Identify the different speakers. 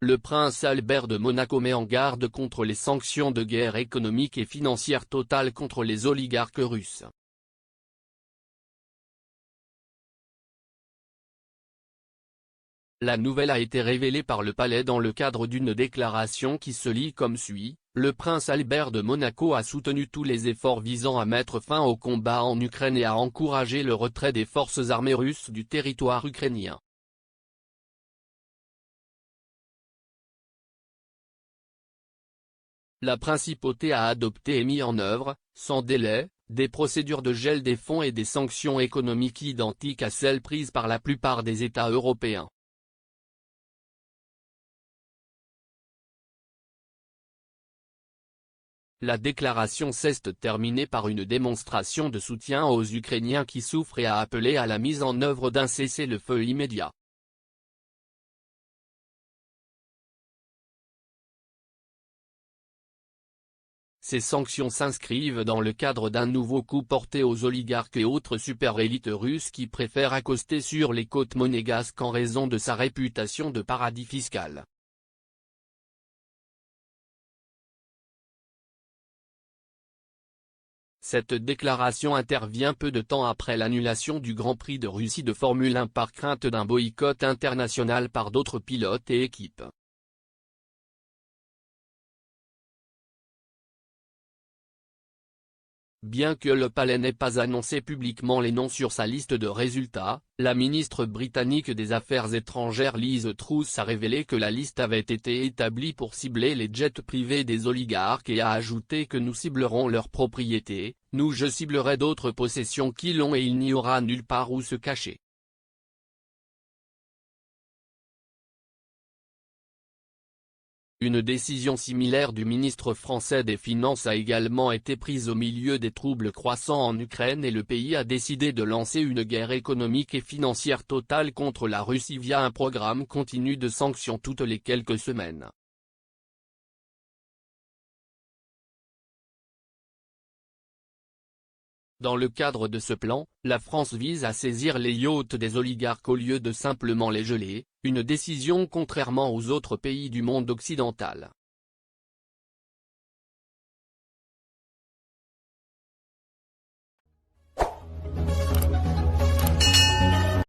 Speaker 1: le prince Albert de Monaco met en garde contre les sanctions de guerre économique et financière totale contre les oligarques russes. La nouvelle a été révélée par le palais dans le cadre d'une déclaration qui se lit comme suit: le prince Albert de Monaco a soutenu tous les efforts visant à mettre fin au combat en Ukraine et à encourager le retrait des forces armées russes du territoire ukrainien. La principauté a adopté et mis en œuvre, sans délai, des procédures de gel des fonds et des sanctions économiques identiques à celles prises par la plupart des États européens. La déclaration s'est terminée par une démonstration de soutien aux Ukrainiens qui souffrent et a appelé à la mise en œuvre d'un cessez-le-feu immédiat. Ces sanctions s'inscrivent dans le cadre d'un nouveau coup porté aux oligarques et autres super-élites russes qui préfèrent accoster sur les côtes monégasques en raison de sa réputation de paradis fiscal. Cette déclaration intervient peu de temps après l'annulation du Grand Prix de Russie de Formule 1 par crainte d'un boycott international par d'autres pilotes et équipes. Bien que le palais n'ait pas annoncé publiquement les noms sur sa liste de résultats, la ministre britannique des Affaires étrangères Liz Truss a révélé que la liste avait été établie pour cibler les jets privés des oligarques et a ajouté que nous ciblerons leurs propriétés, je ciblerai d'autres possessions qui l'ont et il n'y aura nulle part où se cacher. Une décision similaire du ministre français des Finances a également été prise au milieu des troubles croissants en Ukraine et le pays a décidé de lancer une guerre économique et financière totale contre la Russie via un programme continu de sanctions toutes les quelques semaines. Dans le cadre de ce plan, la France vise à saisir les yachts des oligarques au lieu de simplement les geler, une décision contrairement aux autres pays du monde occidental.